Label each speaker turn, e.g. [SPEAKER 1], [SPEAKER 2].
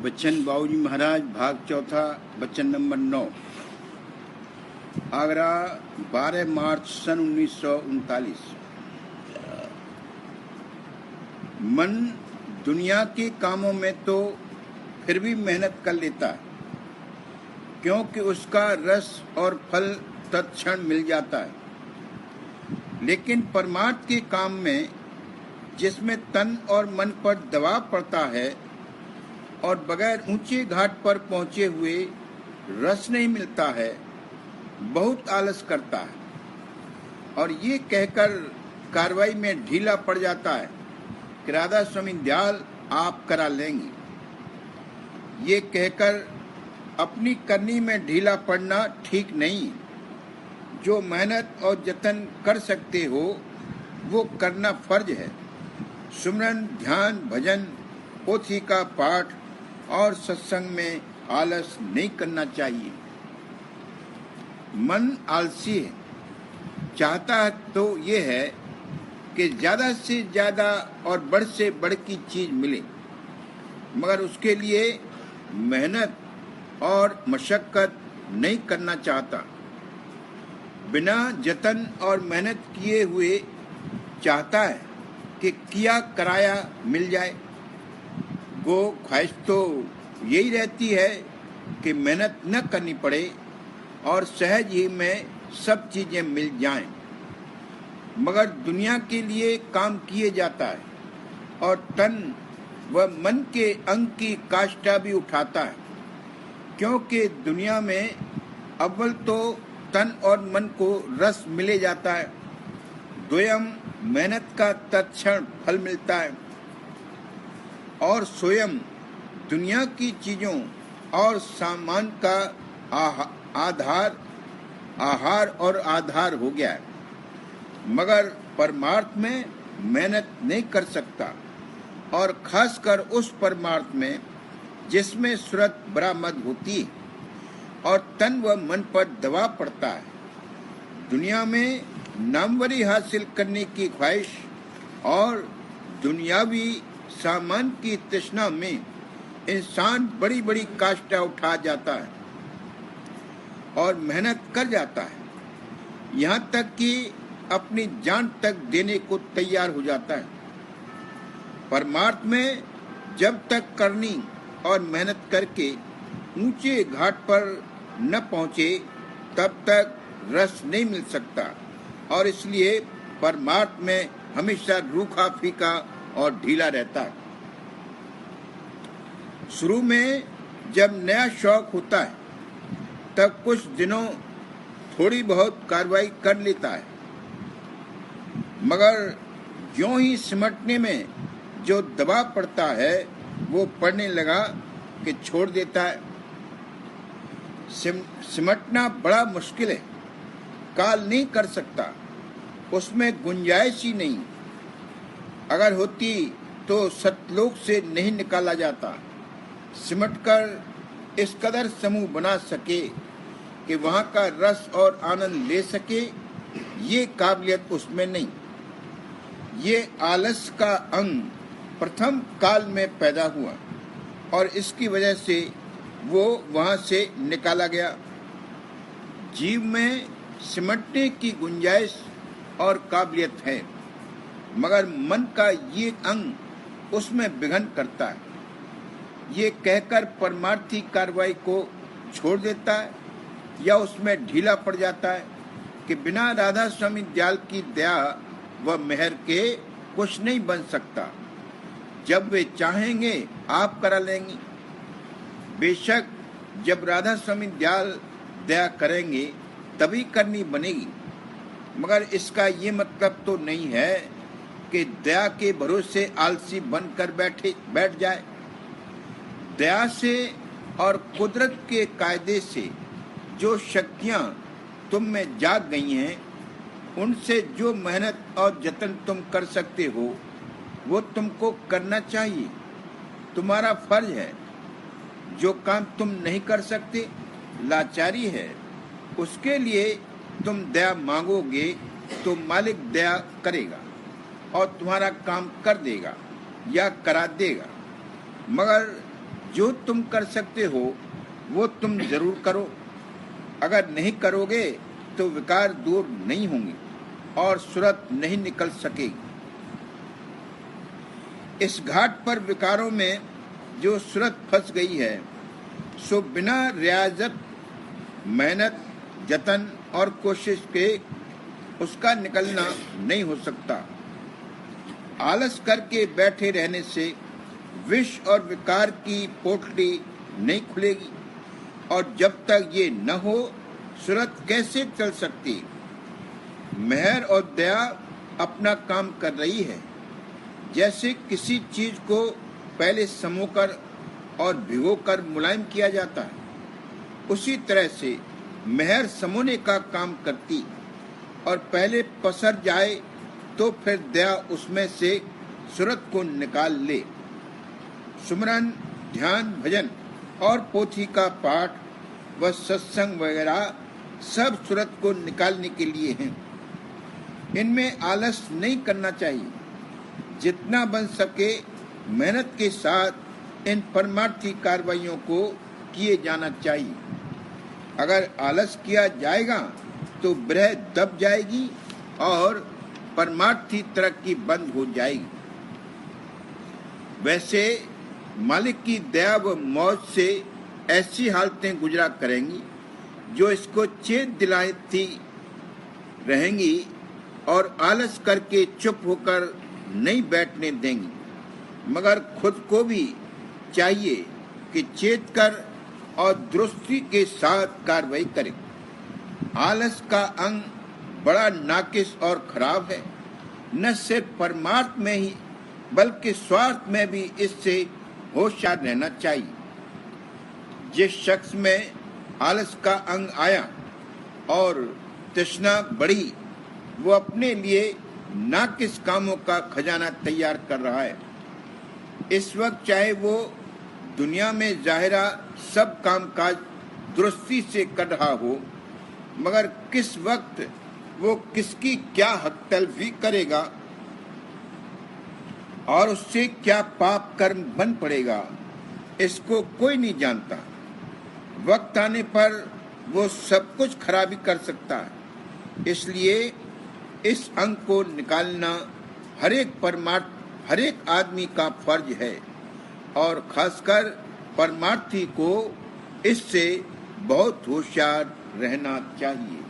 [SPEAKER 1] बच्चन बाबूजी महाराज भाग चौथा बच्चन नंबर 9। आगरा 12 मार्च सन 1939। मन दुनिया के कामों में तो फिर भी मेहनत कर लेता है, क्योंकि उसका रस और फल तत्क्षण मिल जाता है। लेकिन परमार्थ के काम में, जिसमें तन और मन पर दबाव पड़ता है और बगैर ऊंचे घाट पर पहुंचे हुए रस नहीं मिलता है, बहुत आलस करता है और ये कहकर कार्रवाई में ढीला पड़ जाता है कि राधा स्वामी दयाल आप करा लेंगे। ये कहकर अपनी करनी में ढीला पड़ना ठीक नहीं। जो मेहनत और जतन कर सकते हो वो करना फर्ज है। सुमरन, ध्यान, भजन, पोथी का पाठ और सत्संग में आलस नहीं करना चाहिए। मन आलसी है, चाहता तो ये है कि ज्यादा से ज्यादा और बढ़ से बढ़ की चीज मिले, मगर उसके लिए मेहनत और मशक्कत नहीं करना चाहता। बिना जतन और मेहनत किए हुए चाहता है कि किया कराया मिल जाए। वो ख्वाहिश तो यही रहती है कि मेहनत न करनी पड़े और सहज ही में सब चीजें मिल जाएं। मगर दुनिया के लिए काम किए जाता है और तन व मन के अंग की काष्ठा भी उठाता है, क्योंकि दुनिया में अव्वल तो तन और मन को रस मिले जाता है, द्वयम मेहनत का तत्क्षण फल मिलता है और स्वयं दुनिया की चीजों और सामान का आहार और आधार हो गया है। मगर परमार्थ में मेहनत नहीं कर सकता, और खासकर उस परमार्थ में जिसमें सुरत बरामद होती है और तन व मन पर दबाव पड़ता है। दुनिया में नामवरी हासिल करने की ख्वाहिश और दुनियावी सामान की तृष्णा में इंसान बड़ी बड़ी काष्ठा उठा जाता है और मेहनत कर जाता है, यहाँ तक कि अपनी जान तक देने को तैयार हो जाता है। परमार्थ में जब तक करनी और मेहनत करके ऊंचे घाट पर न पहुंचे, तब तक रस नहीं मिल सकता, और इसलिए परमार्थ में हमेशा रूखा फीका और ढीला रहता है। शुरू में जब नया शौक होता है तब कुछ दिनों थोड़ी बहुत कार्रवाई कर लेता है, मगर ज्यों ही सिमटने में जो दबाव पड़ता है वो पड़ने लगा कि छोड़ देता है। सिमटना बड़ा मुश्किल है, काल नहीं कर सकता, उसमें गुंजाइश ही नहीं। अगर होती तो सतलोक से नहीं निकाला जाता। सिमटकर इस कदर समूह बना सके कि वहां का रस और आनंद ले सके, ये काबिलियत उसमें नहीं। ये आलस का अंग प्रथम काल में पैदा हुआ और इसकी वजह से वो वहां से निकाला गया। जीव में सिमटने की गुंजाइश और काबिलियत है, मगर मन का ये अंग उसमें विघन करता है। ये कहकर परमार्थी कार्रवाई को छोड़ देता है या उसमें ढीला पड़ जाता है कि बिना राधा स्वामी दयाल की दया व मेहर के कुछ नहीं बन सकता। जब वे चाहेंगे आप करा लेंगे। बेशक जब राधा स्वामी दयाल दया करेंगे तभी करनी बनेगी, मगर इसका ये मतलब तो नहीं है कि दया के भरोसे आलसी बनकर बैठ जाए। दया से और कुदरत के कायदे से जो शक्तियां तुम में जाग गई हैं, उनसे जो मेहनत और जतन तुम कर सकते हो वो तुमको करना चाहिए। तुम्हारा फर्ज है। जो काम तुम नहीं कर सकते, लाचारी है, उसके लिए तुम दया मांगोगे तो मालिक दया करेगा और तुम्हारा काम कर देगा या करा देगा। मगर जो तुम कर सकते हो वो तुम जरूर करो। अगर नहीं करोगे तो विकार दूर नहीं होंगे और सूरत नहीं निकल सकेगी। इस घाट पर विकारों में जो सूरत फंस गई है, सो बिना रियाजत, मेहनत, जतन और कोशिश के उसका निकलना नहीं हो सकता। आलस करके बैठे रहने से विष और विकार की पोटली नहीं खुलेगी, और जब तक ये न हो सूरत कैसे चल सकती। मेहर और दया अपना काम कर रही है। जैसे किसी चीज को पहले समोकर और भिगोकर मुलायम किया जाता है, उसी तरह से मेहर समोने का काम करती और पहले पसर जाए तो फिर दया उसमें से सूरत को निकाल ले। सुमरन, ध्यान, भजन और पोथी का पाठ व सत्संग वगैरह सब सूरत को निकालने के लिए हैं। इनमें आलस नहीं करना चाहिए। जितना बन सके मेहनत के साथ इन परमार्थी कार्रवाइयों को किए जाना चाहिए। अगर आलस किया जाएगा तो ब्रह दब जाएगी और परमार्थी तरक्की बंद हो जाएगी। वैसे मालिक की दया व मौज से ऐसी हालतें गुजरा करेंगी जो इसको चेत दिलाती रहेंगी और आलस करके चुप होकर नहीं बैठने देंगी, मगर खुद को भी चाहिए कि चेत कर और दुरुस्ती के साथ कार्रवाई करें। आलस का अंग बड़ा नाकिस और खराब है। न सिर्फ परमार्थ में ही बल्कि स्वार्थ में भी इससे होशियार रहना चाहिए। जिस शख्स में आलस का अंग आया और तृष्णा बढ़ी, वो अपने लिए नाकिस कामों का खजाना तैयार कर रहा है। इस वक्त चाहे वो दुनिया में जाहिरा सब कामकाज दुरुस्ती से कर रहा हो, मगर किस वक्त वो किसकी क्या हक तलफी करेगा और उससे क्या पाप कर्म बन पड़ेगा, इसको कोई नहीं जानता। वक्त आने पर वो सब कुछ खराबी कर सकता है। इसलिए इस अंग को निकालना हर एक आदमी का फर्ज है, और खासकर परमार्थी को इससे बहुत होशियार रहना चाहिए।